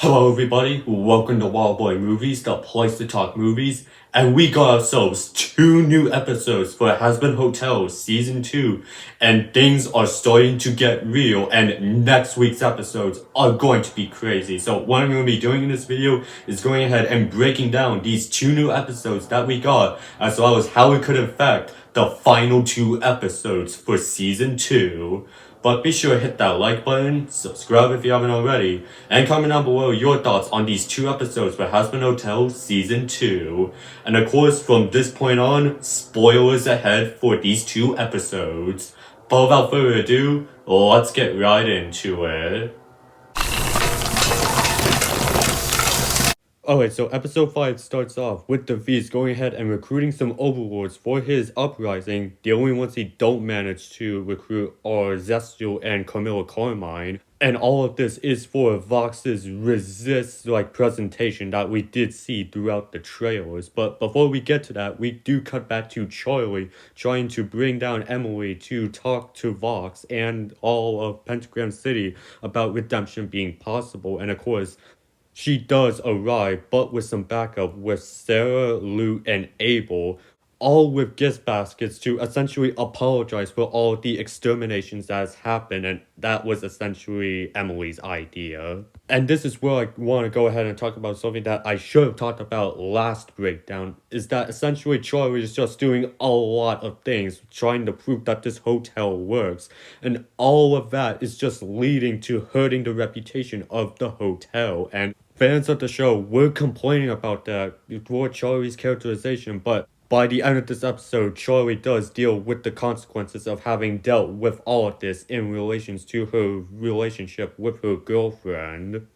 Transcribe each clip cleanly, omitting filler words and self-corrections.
Hello everybody, welcome to Wild Boy Movies, the place to talk movies, and we got ourselves 2 new episodes for Hazbin Hotel Season 2, and things are starting to get real, and next week's episodes are going to be crazy. So what I'm going to be doing in this video is going ahead and breaking down these 2 new episodes that we got, as well as how it could affect the final 2 episodes for Season 2. But be sure to hit that like button, subscribe if you haven't already, and comment down below your thoughts on these 2 episodes for Hazbin Hotel Season 2. And of course, from this point on, spoilers ahead for these 2 episodes. But without further ado, let's get right into it. Alright, so episode 5 starts off with the V's going ahead and recruiting some overlords for his uprising. The only ones he don't manage to recruit are Zestial and Camilla Carmine. And all of this is for Vox's resist presentation that we did see throughout the trailers. But before we get to that, we do cut back to Charlie trying to bring down Emily to talk to Vox and all of Pentagram City about redemption being possible. And of course, she does arrive, but with some backup with Sarah, Lute, and Abel, all with gift baskets to essentially apologize for all the exterminations that has happened, and that was essentially Emily's idea. And this is where I want to go ahead and talk about something that I should have talked about last breakdown, is that essentially Charlie is just doing a lot of things, trying to prove that this hotel works, and all of that is just leading to hurting the reputation of the hotel, and fans of the show were complaining about that for Charlie's characterization, but by the end of this episode, Charlie does deal with the consequences of having dealt with all of this in relations to her relationship with her girlfriend.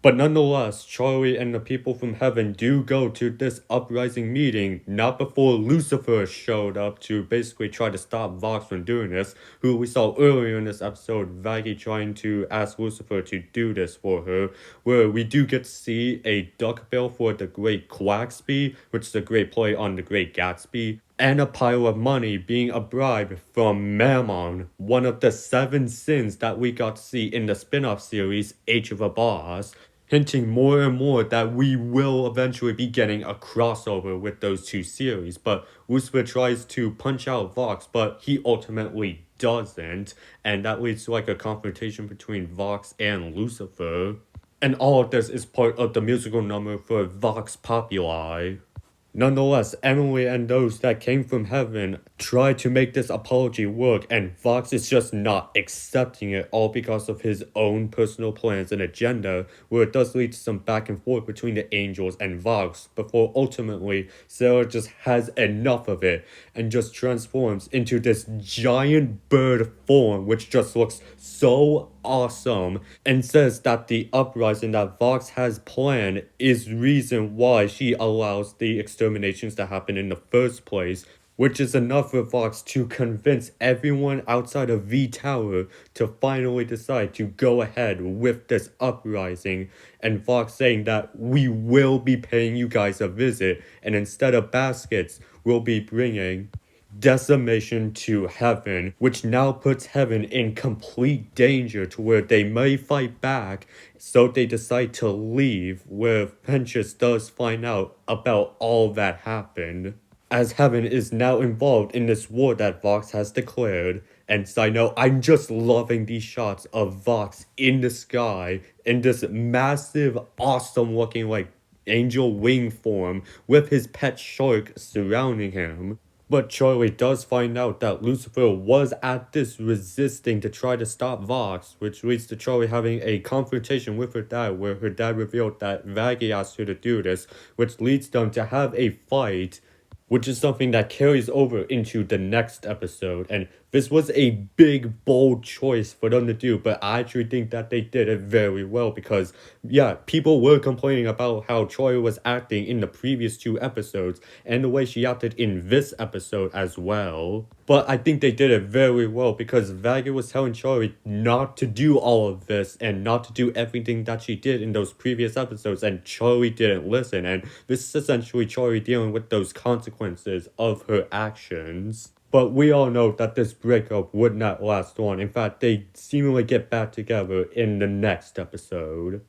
But nonetheless, Charlie and the people from heaven do go to this uprising meeting, not before Lucifer showed up to basically try to stop Vox from doing this, who we saw earlier in this episode, Vaggie trying to ask Lucifer to do this for her, where we do get to see a duck bill for the Great Quacksby, which is a great play on the Great Gatsby, and a pile of money being a bribe from Mammon, one of the 7 sins that we got to see in the spin-off series Age of a Boss, hinting more and more that we will eventually be getting a crossover with those 2 series. But Lucifer tries to punch out Vox, but he ultimately doesn't, and that leads to a confrontation between Vox and Lucifer. And all of this is part of the musical number for Vox Populi. Nonetheless, Emily and those that came from heaven try to make this apology work, and Vox is just not accepting it, all because of his own personal plans and agenda, where it does lead to some back and forth between the angels and Vox, before ultimately Sarah just has enough of it and just transforms into this giant bird form, which just looks so awesome, and says that the uprising that Vox has planned is reason why she allows the exterminations to happen in the first place, which is enough for Vox to convince everyone outside of V Tower to finally decide to go ahead with this uprising, and Vox saying that we will be paying you guys a visit, and instead of baskets, we'll be bringing decimation to heaven, which now puts heaven in complete danger to where they may fight back, so they decide to leave, where Penchus does find out about all that happened, as heaven is now involved in this war that Vox has declared. And side note, I'm just loving these shots of Vox in the sky in this massive, awesome looking angel wing form with his pet shark surrounding him. But Charlie does find out that Lucifer was at this resisting to try to stop Vox, which leads to Charlie having a confrontation with her dad, where her dad revealed that Vaggie asked her to do this, which leads them to have a fight, which is something that carries over into the next episode. And this was a big, bold choice for them to do, but I actually think that they did it very well because, yeah, people were complaining about how Troy was acting in the previous 2 episodes and the way she acted in this episode as well. But I think they did it very well because Vaggie was telling Charlie not to do all of this and not to do everything that she did in those previous episodes, and Charlie didn't listen, and this is essentially Charlie dealing with those consequences of her actions. But we all know that this breakup would not last long. In fact, they seemingly get back together in the next episode.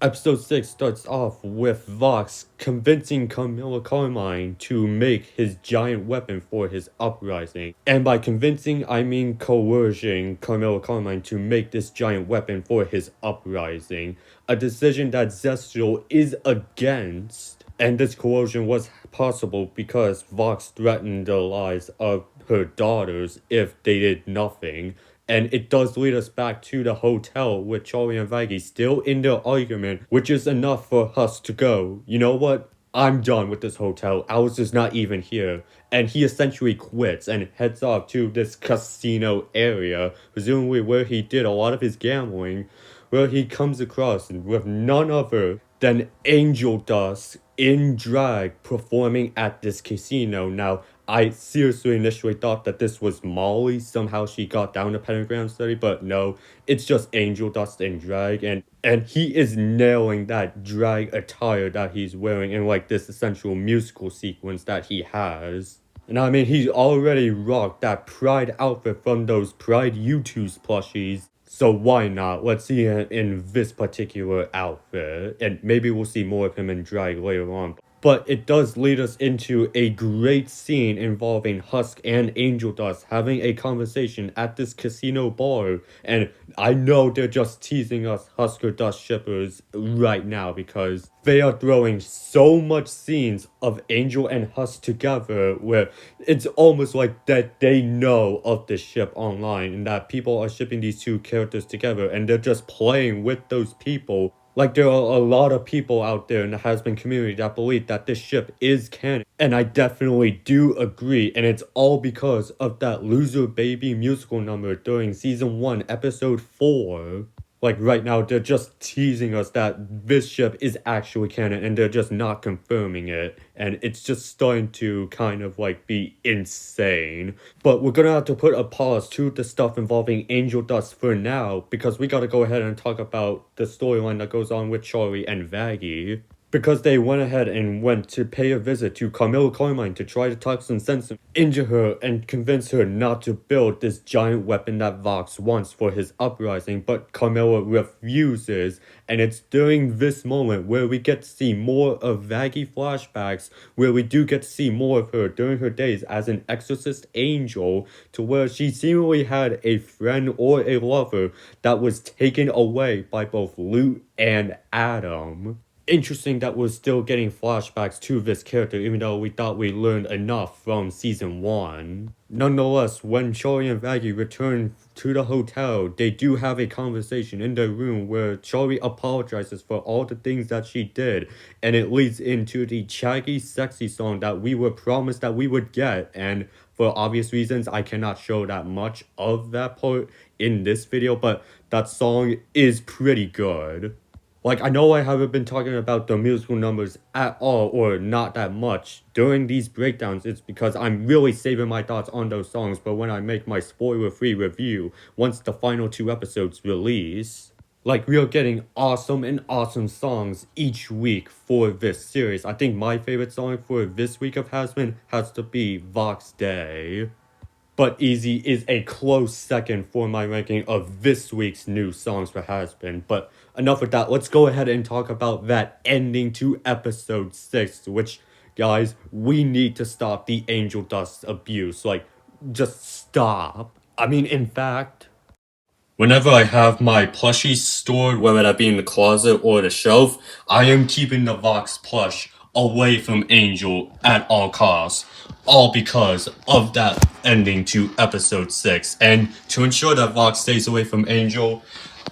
Episode 6 starts off with Vox convincing Camilla Carmine to make his giant weapon for his uprising. And by convincing, I mean coercing Camilla Carmine to make this giant weapon for his uprising. A decision that Zestial is against. And this coercion was possible because Vox threatened the lives of her daughters if they did nothing. And it does lead us back to the hotel with Charlie and Vaggie still in their argument, which is enough for us to go, you know what? I'm done with this hotel. Ours is not even here. And he essentially quits and heads off to this casino area, presumably where he did a lot of his gambling, where he comes across with none other than Angel Dust in drag performing at this casino. Now, I seriously initially thought that this was Molly. Somehow she got down to pentagram study, but no, it's just Angel Dust in drag, and he is nailing that drag attire that he's wearing in like this essential musical sequence that he has. And I mean, he's already rocked that Pride outfit from those Pride U2's plushies. So why not? Let's see him in this particular outfit. And maybe we'll see more of him in drag later on. But it does lead us into a great scene involving Husk and Angel Dust having a conversation at this casino bar. And I know they're just teasing us Husker Dust shippers right now because they are throwing so much scenes of Angel and Husk together where it's almost like that they know of the ship online and that people are shipping these two characters together and they're just playing with those people. Like, there are a lot of people out there in the Hazbin community that believe that this ship is canon. And I definitely do agree. And it's all because of that Loser Baby musical number during season 1, episode 4. Like, right now, they're just teasing us that this ship is actually canon and they're just not confirming it. And it's just starting to kind of like be insane. But we're gonna have to put a pause to the stuff involving Angel Dust for now because we gotta go ahead and talk about the storyline that goes on with Charlie and Vaggie. Because they went ahead and went to pay a visit to Camilla Carmine to try to talk some sense into her and convince her not to build this giant weapon that Vox wants for his uprising, but Camilla refuses. And it's during this moment where we get to see more of Vaggie flashbacks, where we do get to see more of her during her days as an exorcist angel, to where she seemingly had a friend or a lover that was taken away by both Lute and Adam. Interesting that we're still getting flashbacks to this character even though we thought we learned enough from season 1. Nonetheless, when Charlie and Vaggie return to the hotel, they do have a conversation in their room where Charlie apologizes for all the things that she did, and it leads into the Chaggy Sexy song that we were promised that we would get, and for obvious reasons, I cannot show that much of that part in this video, but that song is pretty good. Like, I know I haven't been talking about the musical numbers at all, or not that much, during these breakdowns. It's because I'm really saving my thoughts on those songs, but when I make my spoiler-free review, once the final 2 episodes release, like, we are getting awesome and awesome songs each week for this series. I think my favorite song for this week of Hazbin has to be Vox Day. But Easy is a close second for my ranking of this week's new songs for Hazbin. But enough with that, let's go ahead and talk about that ending to episode 6, which, guys, we need to stop the Angel Dust abuse. Like, just stop. I mean, in fact, whenever I have my plushies stored, whether that be in the closet or the shelf, I am keeping the Vox plush away from Angel at all costs. All because of that ending to episode 6. And to ensure that Vox stays away from Angel,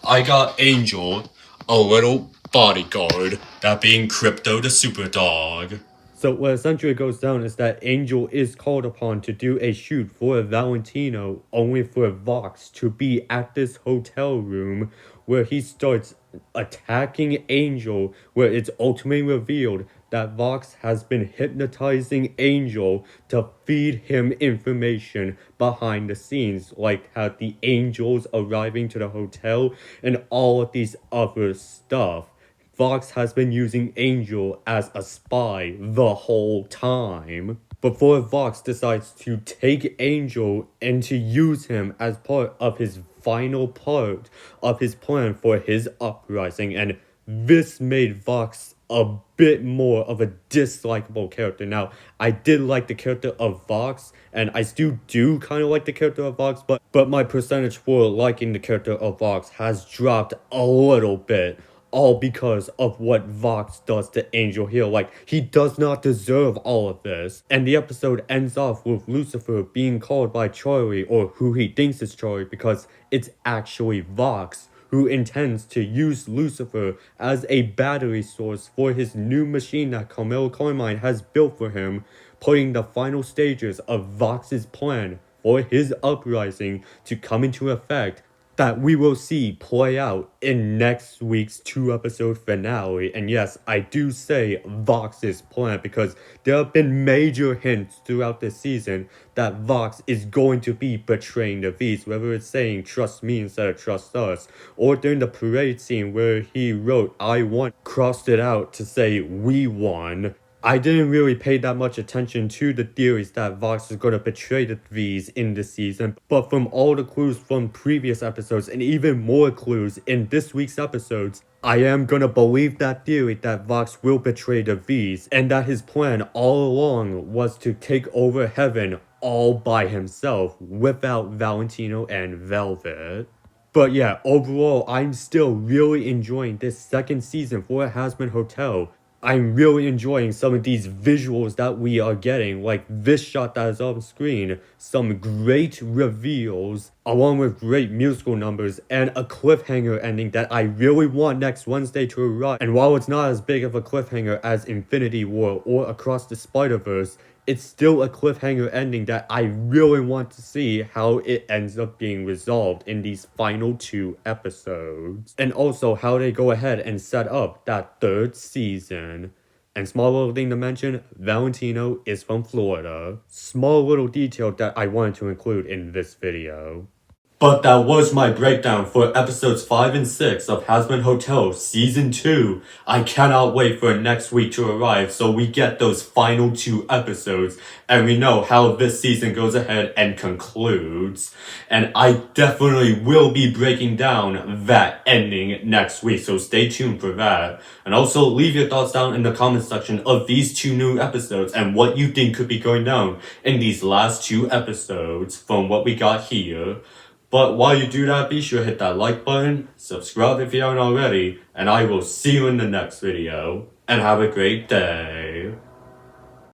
I got Angel a little bodyguard, that being Crypto the Super Dog. So what essentially goes down is that Angel is called upon to do a shoot for Valentino, only for Vox to be at this hotel room where he starts attacking Angel, where it's ultimately revealed that Vox has been hypnotizing Angel to feed him information behind the scenes, like how the angels arriving to the hotel and all of these other stuff. Vox has been using Angel as a spy the whole time. Before Vox decides to take Angel and to use him as part of his final part of his plan for his uprising, and this made Vox a bit more of a dislikable character. Now, I did like the character of Vox, and I still do kind of like the character of Vox, but my percentage for liking the character of Vox has dropped a little bit. All because of what Vox does to Angel here. Like, he does not deserve all of this. And the episode ends off with Lucifer being called by Charlie, or who he thinks is Charlie, because it's actually Vox, who intends to use Lucifer as a battery source for his new machine that Camille Carmine has built for him, putting the final stages of Vox's plan for his uprising to come into effect that we will see play out in next week's 2-episode finale. And yes, I do say Vox's plan because there have been major hints throughout the season that Vox is going to be betraying the V's, whether it's saying trust me instead of trust us, or during the parade scene where he wrote I won, crossed it out to say we won. I didn't really pay that much attention to the theories that Vox is gonna betray the V's in this season, but from all the clues from previous episodes and even more clues in this week's episodes, I am gonna believe that theory that Vox will betray the V's and that his plan all along was to take over heaven all by himself without Valentino and Velvet. But yeah, overall, I'm still really enjoying this second season for Hazbin Hotel. I'm really enjoying some of these visuals that we are getting, like this shot that is on screen, some great reveals, along with great musical numbers, and a cliffhanger ending that I really want next Wednesday to arrive. And while it's not as big of a cliffhanger as Infinity War or Across the Spider-Verse, it's still a cliffhanger ending that I really want to see how it ends up being resolved in these final 2 episodes. And also how they go ahead and set up that 3rd season. And small little thing to mention, Valentino is from Florida. Small little detail that I wanted to include in this video. But that was my breakdown for episodes 5 and 6 of Hazbin Hotel Season 2. I cannot wait for next week to arrive so we get those final 2 episodes and we know how this season goes ahead and concludes. And I definitely will be breaking down that ending next week, so stay tuned for that. And also leave your thoughts down in the comment section of these 2 new episodes and what you think could be going down in these last 2 episodes from what we got here. But while you do that, be sure to hit that like button, subscribe if you haven't already, and I will see you in the next video. And have a great day.